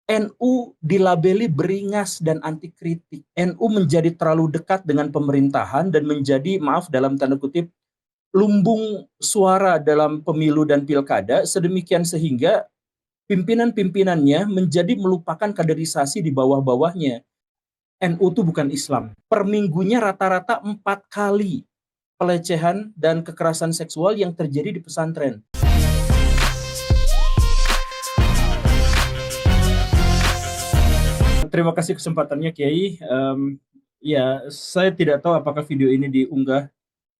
NU dilabeli beringas dan anti kritik. NU menjadi terlalu dekat dengan pemerintahan dan menjadi, maaf dalam tanda kutip, lumbung suara dalam pemilu dan pilkada, sedemikian sehingga pimpinan-pimpinannya menjadi melupakan kaderisasi di bawah-bawahnya. NU itu bukan Islam. Per minggunya rata-rata 4 kali pelecehan dan kekerasan seksual yang terjadi di pesantren. Terima kasih kesempatannya, Kiai. Ya, saya tidak tahu apakah video ini diunggah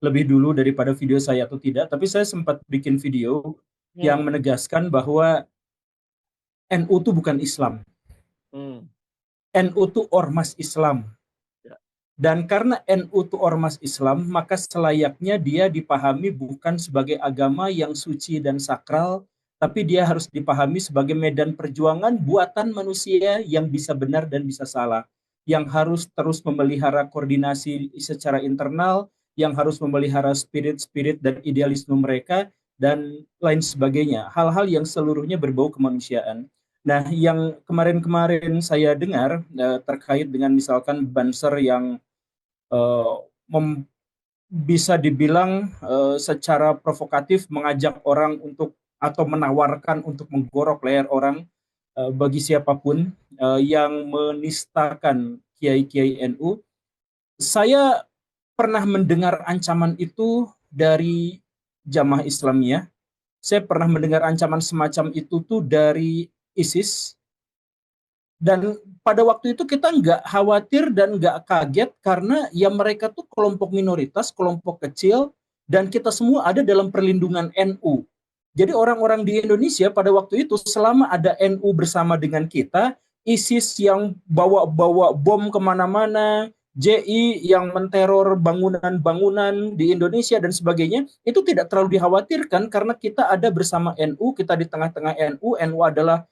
lebih dulu daripada video saya atau tidak, tapi saya sempat bikin video yang Hmm. menegaskan bahwa NU itu bukan Islam. Hmm. NU itu ormas Islam. Ya. Dan karena NU itu ormas Islam, maka selayaknya dia dipahami bukan sebagai agama yang suci dan sakral, tapi dia harus dipahami sebagai medan perjuangan buatan manusia yang bisa benar dan bisa salah, yang harus terus memelihara koordinasi secara internal, yang harus memelihara spirit-spirit dan idealisme mereka, dan lain sebagainya. Hal-hal yang seluruhnya berbau kemanusiaan. Nah, yang kemarin-kemarin saya dengar terkait dengan misalkan Banser yang uh, bisa dibilang secara provokatif mengajak orang untuk atau menawarkan untuk menggorok leher orang bagi siapapun yang menistakan kiai-kiai NU. Saya pernah mendengar ancaman itu dari Jamaah Islamiyah. Saya pernah mendengar ancaman semacam itu tuh dari ISIS. Dan pada waktu itu kita nggak khawatir dan nggak kaget karena ya mereka tuh kelompok minoritas, kelompok kecil, dan kita semua ada dalam perlindungan NU. Jadi orang-orang di Indonesia pada waktu itu selama ada NU bersama dengan kita, ISIS yang bawa-bawa bom kemana-mana, JI yang menteror bangunan-bangunan di Indonesia dan sebagainya, itu tidak terlalu dikhawatirkan karena kita ada bersama NU, kita di tengah-tengah NU, NU adalah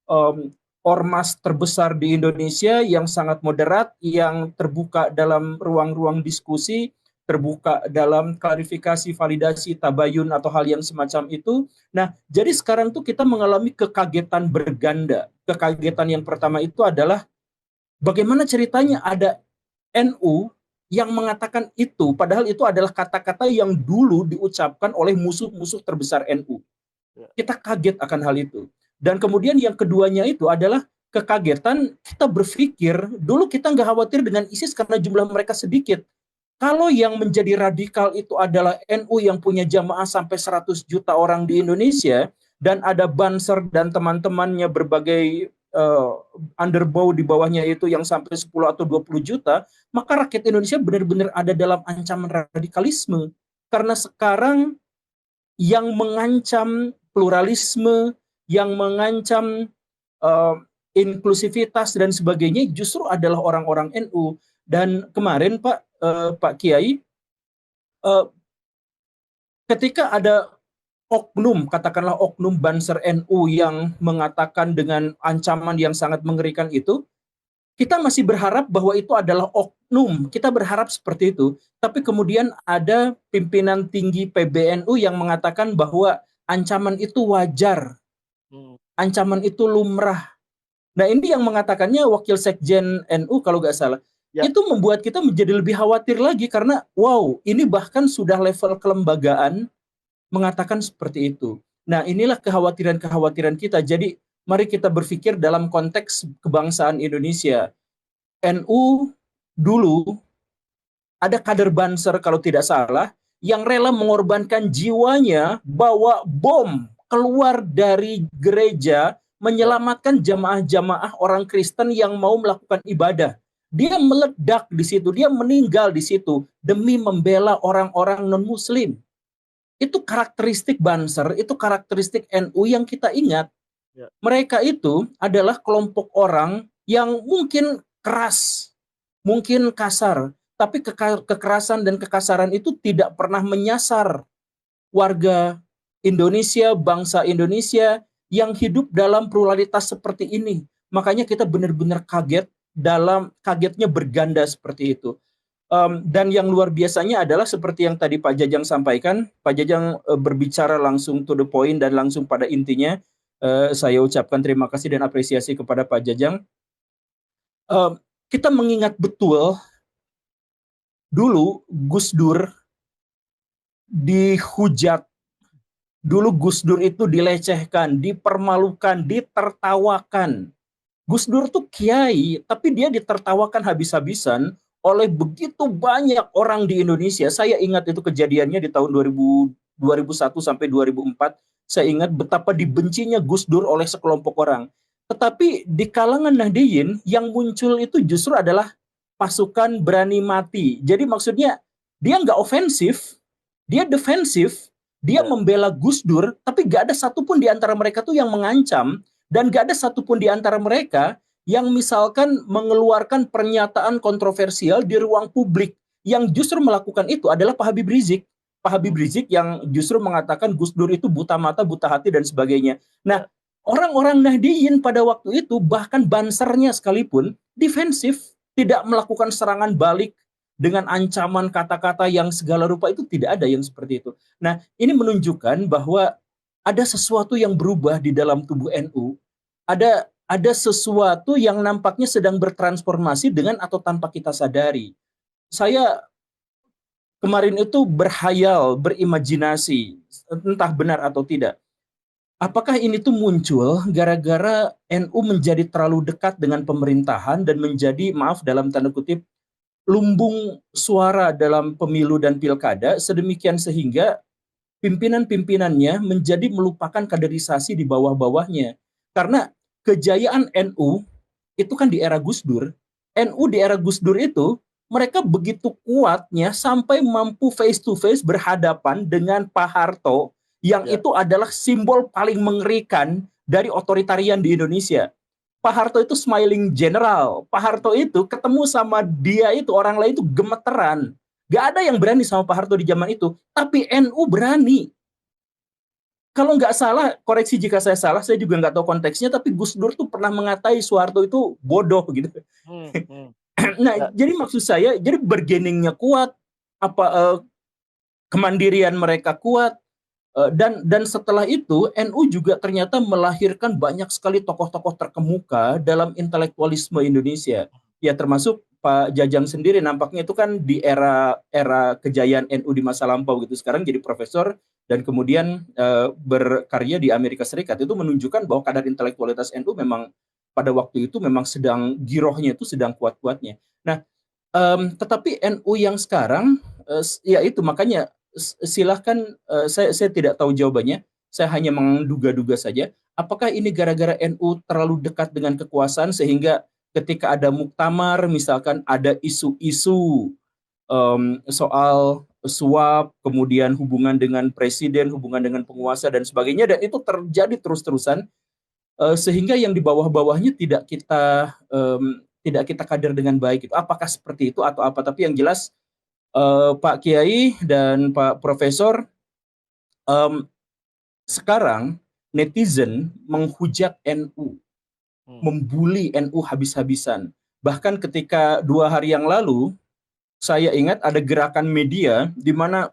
um, ormas terbesar di Indonesia yang sangat moderat, yang terbuka dalam ruang-ruang diskusi, terbuka dalam klarifikasi, validasi, tabayun, atau hal yang semacam itu. Nah, jadi sekarang tuh kita mengalami kekagetan berganda. Kekagetan yang pertama itu adalah bagaimana ceritanya ada NU yang mengatakan itu, padahal itu adalah kata-kata yang dulu diucapkan oleh musuh-musuh terbesar NU. Ya. Kita kaget akan hal itu. Dan kemudian yang keduanya itu adalah kekagetan kita berpikir, dulu kita nggak khawatir dengan ISIS karena jumlah mereka sedikit. Kalau yang menjadi radikal itu adalah NU yang punya jamaah sampai 100 juta orang di Indonesia, dan ada Banser dan teman-temannya berbagai underbow di bawahnya itu yang sampai 10 atau 20 juta, maka rakyat Indonesia benar-benar ada dalam ancaman radikalisme. Karena sekarang yang mengancam pluralisme, yang mengancam uh, inklusivitas dan sebagainya justru adalah orang-orang NU. Dan kemarin Pak Kiai, uh, ketika ada oknum, katakanlah oknum Banser NU yang mengatakan dengan ancaman yang sangat mengerikan itu, kita masih berharap bahwa itu adalah oknum, kita berharap seperti itu. Tapi kemudian ada pimpinan tinggi PBNU yang mengatakan bahwa ancaman itu wajar, ancaman itu lumrah. Nah, ini yang mengatakannya Wakil Sekjen NU kalau nggak salah. Ya. Itu membuat kita menjadi lebih khawatir lagi karena wow, ini bahkan sudah level kelembagaan mengatakan seperti itu. Nah, inilah kekhawatiran-kekhawatiran kita. Jadi mari kita berpikir dalam konteks kebangsaan Indonesia. NU dulu ada kader Banser kalau tidak salah yang rela mengorbankan jiwanya bawa bom keluar dari gereja menyelamatkan jamaah-jamaah orang Kristen yang mau melakukan ibadah. Dia meledak di situ, dia meninggal di situ demi membela orang-orang non-muslim. Itu karakteristik Banser, itu karakteristik NU yang kita ingat. Ya. Mereka itu adalah kelompok orang yang mungkin keras, mungkin kasar, tapi kekerasan dan kekasaran itu tidak pernah menyasar warga Indonesia, bangsa Indonesia yang hidup dalam pluralitas seperti ini. Makanya kita benar-benar kaget, dalam kagetnya berganda seperti itu. Dan yang luar biasanya adalah seperti yang tadi Pak Jajang sampaikan, Pak Jajang berbicara langsung to the point dan langsung pada intinya. Saya ucapkan terima kasih dan apresiasi kepada Pak Jajang. Eh, kita mengingat betul dulu Gus Dur dihujat, dulu Gus Dur itu dilecehkan, dipermalukan, ditertawakan. Gus Dur tuh kiai, tapi dia ditertawakan habis-habisan oleh begitu banyak orang di Indonesia. Saya ingat itu kejadiannya di tahun 2001 sampai 2004. Saya ingat betapa dibencinya Gus Dur oleh sekelompok orang. Tetapi di kalangan Nahdliyin yang muncul itu justru adalah pasukan berani mati. Jadi maksudnya dia nggak ofensif, dia defensif, dia membela Gus Dur, tapi nggak ada satupun di antara mereka tuh yang mengancam, dan gak ada satupun di antara mereka yang misalkan mengeluarkan pernyataan kontroversial di ruang publik. Yang justru melakukan itu adalah Pak Habib Rizik. Pak Habib Rizik yang justru mengatakan Gus Dur itu buta mata, buta hati, dan sebagainya. Nah, orang-orang Nahdliyin pada waktu itu, bahkan bansernya sekalipun, defensif, tidak melakukan serangan balik dengan ancaman kata-kata yang segala rupa, itu tidak ada yang seperti itu. Nah, ini menunjukkan bahwa ada sesuatu yang berubah di dalam tubuh NU, ada sesuatu yang nampaknya sedang bertransformasi dengan atau tanpa kita sadari. Saya kemarin itu berhayal, berimajinasi, entah benar atau tidak. Apakah ini tuh muncul gara-gara NU menjadi terlalu dekat dengan pemerintahan dan menjadi, maaf dalam tanda kutip, lumbung suara dalam pemilu dan pilkada, sedemikian sehingga pimpinan-pimpinannya menjadi melupakan kaderisasi di bawah-bawahnya. Karena kejayaan NU itu kan di era Gus Dur. NU di era Gus Dur itu mereka begitu kuatnya sampai mampu face to face berhadapan dengan Pak Harto yang itu adalah simbol paling mengerikan dari otoritarian di Indonesia. Pak Harto itu smiling general. Pak Harto itu ketemu sama dia itu orang lain itu gemeteran. Gak ada yang berani sama Pak Harto di zaman itu, tapi NU berani. Kalau nggak salah, koreksi jika saya salah, saya juga nggak tahu konteksnya, tapi Gus Dur tuh pernah mengatai Soeharto itu bodoh gitu. Nah, jadi maksud saya, jadi bargainingnya kuat, kemandirian mereka kuat, dan setelah itu NU juga ternyata melahirkan banyak sekali tokoh-tokoh terkemuka dalam intelektualisme Indonesia. Ya termasuk Pak Jajang sendiri nampaknya itu kan di era kejayaan NU di masa lampau gitu. Sekarang jadi profesor dan kemudian berkarya di Amerika Serikat. Itu menunjukkan bahwa kadar intelektualitas NU memang pada waktu itu memang sedang girohnya itu sedang kuat-kuatnya. Nah, tetapi NU yang sekarang ya itu makanya silahkan, saya tidak tahu jawabannya, saya hanya menduga-duga saja. Apakah ini gara-gara NU terlalu dekat dengan kekuasaan sehingga ketika ada muktamar, misalkan ada isu-isu soal suap, kemudian hubungan dengan presiden, hubungan dengan penguasa dan sebagainya, dan itu terjadi terus-terusan, sehingga yang di bawah-bawahnya tidak kita kader dengan baik. Itu apakah seperti itu atau apa? Tapi yang jelas Pak Kiai dan Pak Profesor, sekarang netizen menghujat NU, membuli NU habis-habisan. Bahkan ketika 2 hari yang lalu, saya ingat ada gerakan media di mana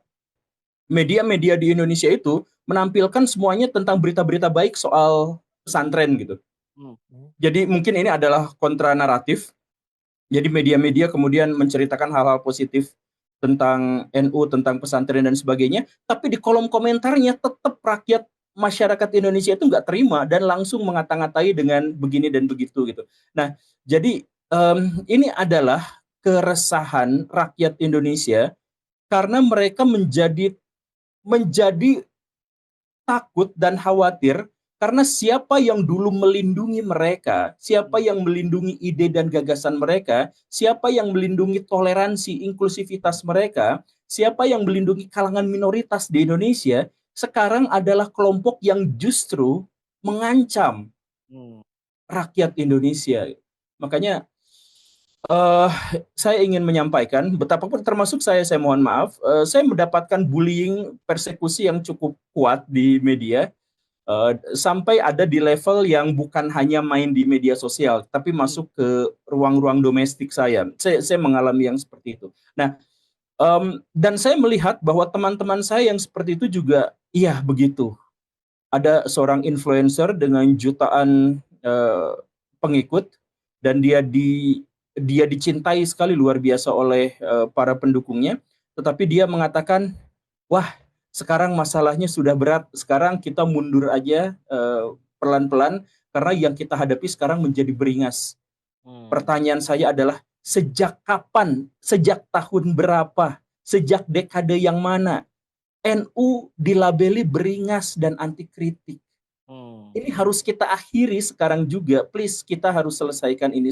media-media di Indonesia itu menampilkan semuanya tentang berita-berita baik soal pesantren gitu. Jadi mungkin ini adalah kontra naratif. Jadi media-media kemudian menceritakan hal-hal positif tentang NU, tentang pesantren dan sebagainya, tapi di kolom komentarnya tetap rakyat masyarakat Indonesia itu nggak terima dan langsung mengata-ngatai dengan begini dan begitu gitu. Nah, jadi ini adalah keresahan rakyat Indonesia karena mereka menjadi takut dan khawatir karena siapa yang dulu melindungi mereka, siapa yang melindungi ide dan gagasan mereka, siapa yang melindungi toleransi, inklusivitas mereka, siapa yang melindungi kalangan minoritas di Indonesia, sekarang adalah kelompok yang justru mengancam rakyat Indonesia. Makanya saya ingin menyampaikan, betapapun termasuk saya mohon maaf, saya mendapatkan bullying, persekusi yang cukup kuat di media, sampai ada di level yang bukan hanya main di media sosial, tapi masuk ke ruang-ruang domestik saya. Saya mengalami yang seperti itu. Nah, dan saya melihat bahwa teman-teman saya yang seperti itu juga, iya begitu. ada seorang influencer dengan jutaan pengikut, dan dia dicintai sekali luar biasa oleh para pendukungnya, tetapi dia mengatakan, wah, sekarang masalahnya sudah berat, sekarang kita mundur aja pelan-pelan karena yang kita hadapi sekarang menjadi beringas. Pertanyaan saya adalah, sejak kapan, sejak tahun berapa, sejak dekade yang mana NU dilabeli beringas dan anti kritik? Ini harus kita akhiri sekarang juga, please, kita harus selesaikan ini.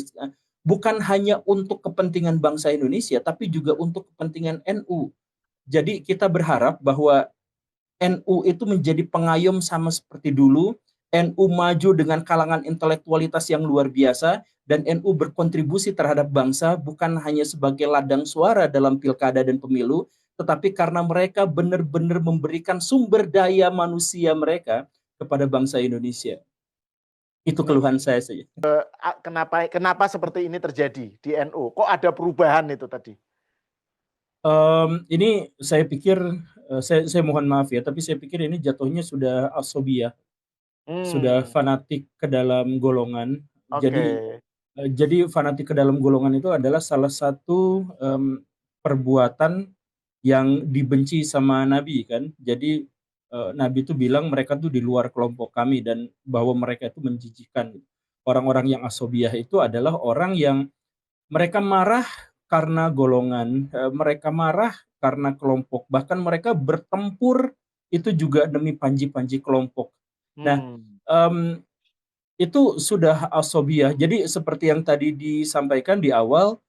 Bukan hanya untuk kepentingan bangsa Indonesia, tapi juga untuk kepentingan NU. Jadi kita berharap bahwa NU itu menjadi pengayom sama seperti dulu, NU maju dengan kalangan intelektualitas yang luar biasa, dan NU berkontribusi terhadap bangsa bukan hanya sebagai ladang suara dalam pilkada dan pemilu, tetapi karena mereka benar-benar memberikan sumber daya manusia mereka kepada bangsa Indonesia. Itu keluhan saya saja. Kenapa seperti ini terjadi di NU? Kok ada perubahan itu tadi? Ini saya pikir, saya mohon maaf ya, tapi saya pikir ini jatuhnya sudah asobia, sudah fanatik ke dalam golongan. Jadi fanatik ke dalam golongan itu adalah salah satu perbuatan yang dibenci sama Nabi kan. Jadi Nabi itu bilang mereka tuh di luar kelompok kami, dan bahwa mereka itu menjijikkan. Orang-orang yang asobiah itu adalah orang yang mereka marah karena golongan, mereka marah karena kelompok, bahkan mereka bertempur itu juga demi panji-panji kelompok. Nah, itu sudah asobiah. Jadi seperti yang tadi disampaikan di awal,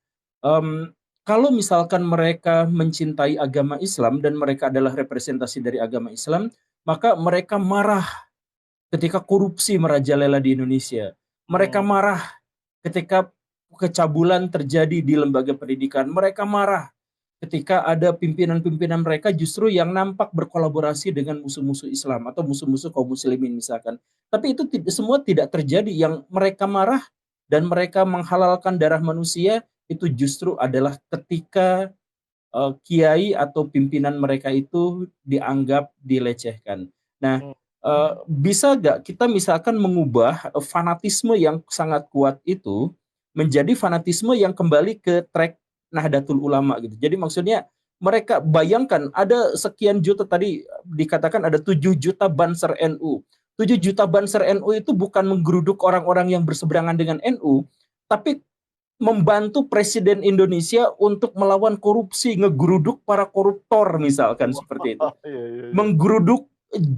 kalau misalkan mereka mencintai agama Islam dan mereka adalah representasi dari agama Islam, maka mereka marah ketika korupsi merajalela di Indonesia. Mereka marah ketika kecabulan terjadi di lembaga pendidikan. Mereka marah ketika ada pimpinan-pimpinan mereka justru yang nampak berkolaborasi dengan musuh-musuh Islam atau musuh-musuh kaum muslimin misalkan. Tapi itu semua tidak terjadi. Yang mereka marah dan mereka menghalalkan darah manusia itu justru adalah ketika kiai atau pimpinan mereka itu dianggap dilecehkan. Nah, bisa nggak kita misalkan mengubah fanatisme yang sangat kuat itu menjadi fanatisme yang kembali ke track Nahdlatul Ulama gitu. Jadi maksudnya mereka bayangkan ada sekian juta, tadi dikatakan ada 7 juta Banser NU. 7 juta Banser NU itu bukan menggeruduk orang-orang yang berseberangan dengan NU, tapi membantu Presiden Indonesia untuk melawan korupsi, ngegeruduk para koruptor misalkan seperti itu. Menggeruduk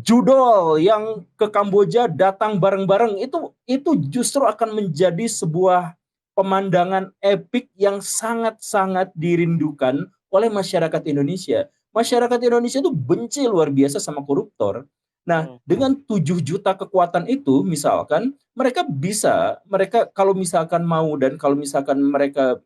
judol yang ke Kamboja datang bareng-bareng, itu justru akan menjadi sebuah pemandangan epik yang sangat-sangat dirindukan oleh masyarakat Indonesia. Masyarakat Indonesia itu benci luar biasa sama koruptor. Nah, dengan 7 juta kekuatan itu, misalkan mereka kalau misalkan mau dan kalau misalkan mereka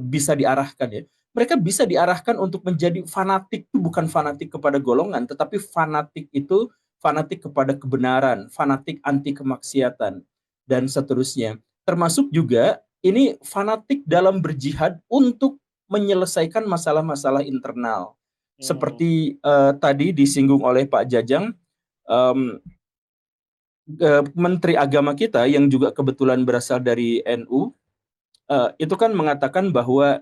bisa diarahkan ya, mereka bisa diarahkan untuk menjadi fanatik. Itu bukan fanatik kepada golongan, tetapi fanatik itu fanatik kepada kebenaran, fanatik anti kemaksiatan, dan seterusnya. Termasuk juga ini fanatik dalam berjihad untuk menyelesaikan masalah-masalah internal. Seperti tadi disinggung oleh Pak Jajang, Menteri Agama kita yang juga kebetulan berasal dari NU, itu kan mengatakan bahwa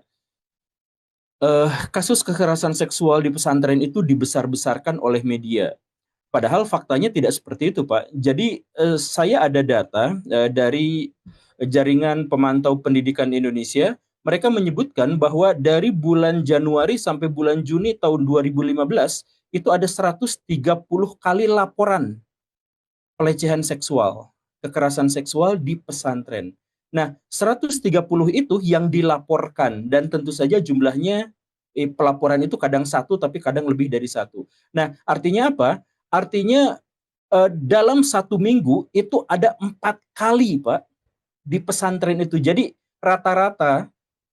kasus kekerasan seksual di pesantren itu dibesar-besarkan oleh media. Padahal faktanya tidak seperti itu, Pak. Jadi saya ada data dari Jaringan Pemantau Pendidikan Indonesia. Mereka menyebutkan bahwa dari bulan Januari sampai bulan Juni tahun 2015 itu ada 130 kali laporan pelecehan seksual, kekerasan seksual di pesantren. Nah, 130 itu yang dilaporkan, dan tentu saja jumlahnya pelaporan itu kadang satu tapi kadang lebih dari satu. Nah, artinya apa? Artinya dalam 1 minggu itu ada 4 kali, Pak, di pesantren itu. Jadi rata-rata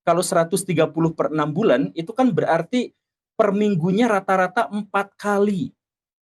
kalau 130 per 6 bulan itu kan berarti per minggunya rata-rata 4 kali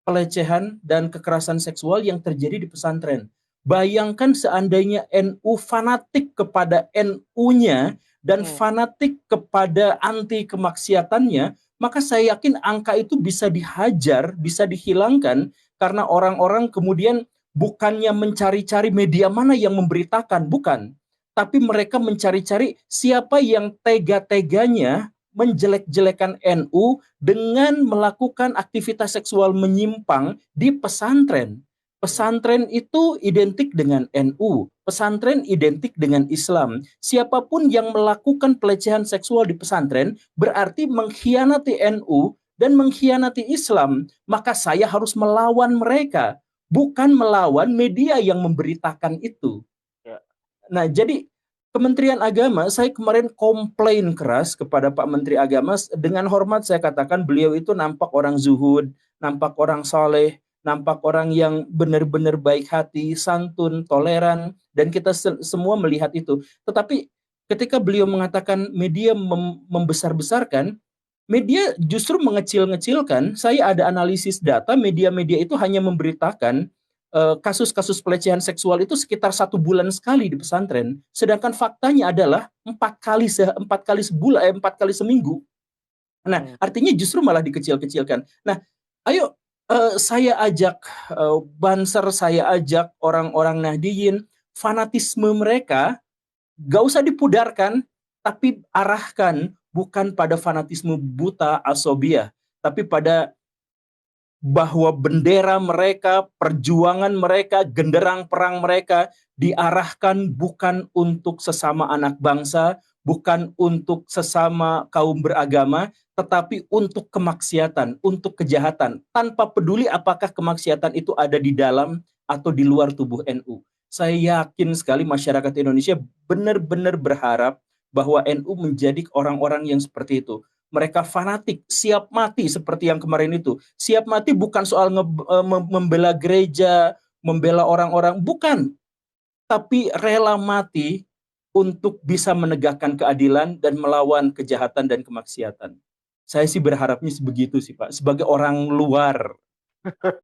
pelecehan dan kekerasan seksual yang terjadi di pesantren. Bayangkan seandainya NU fanatik kepada NU-nya dan fanatik kepada anti kemaksiatannya, maka saya yakin angka itu bisa dihajar, bisa dihilangkan, karena orang-orang kemudian bukannya mencari-cari media mana yang memberitakan, bukan. Tapi mereka mencari-cari siapa yang tega-teganya menjelek-jelekan NU dengan melakukan aktivitas seksual menyimpang di pesantren. Pesantren itu identik dengan NU, pesantren identik dengan Islam. Siapapun yang melakukan pelecehan seksual di pesantren berarti mengkhianati NU dan mengkhianati Islam. Maka saya harus melawan mereka, bukan melawan media yang memberitakan itu. Ya. Nah, jadi Kementerian Agama, saya kemarin komplain keras kepada Pak Menteri Agama. Dengan hormat saya katakan beliau itu nampak orang zuhud, nampak orang soleh, nampak orang yang benar-benar baik hati, santun, toleran, dan kita semua melihat itu. Tetapi ketika beliau mengatakan media membesar-besarkan, media justru mengecil-ngecilkan. Saya ada analisis data, media-media itu hanya memberitakan kasus-kasus pelecehan seksual itu sekitar 1 bulan sekali di pesantren, sedangkan faktanya adalah 4 kali sebulan, 4 kali seminggu. Nah, artinya justru malah dikecil-kecilkan. Nah, ayo saya ajak Banser, saya ajak orang-orang Nahdiyin, fanatisme mereka gak usah dipudarkan, tapi arahkan bukan pada fanatisme buta asobiah, tapi pada bahwa bendera mereka, perjuangan mereka, genderang perang mereka diarahkan bukan untuk sesama anak bangsa, bukan untuk sesama kaum beragama, tetapi untuk kemaksiatan, untuk kejahatan, tanpa peduli apakah kemaksiatan itu ada di dalam atau di luar tubuh NU. Saya yakin sekali masyarakat Indonesia benar-benar berharap bahwa NU menjadi orang-orang yang seperti itu. Mereka fanatik, siap mati seperti yang kemarin itu. Siap mati bukan soal membela gereja, membela orang-orang, bukan. Tapi rela mati untuk bisa menegakkan keadilan dan melawan kejahatan dan kemaksiatan. Saya sih berharapnya begitu sih Pak, sebagai orang luar.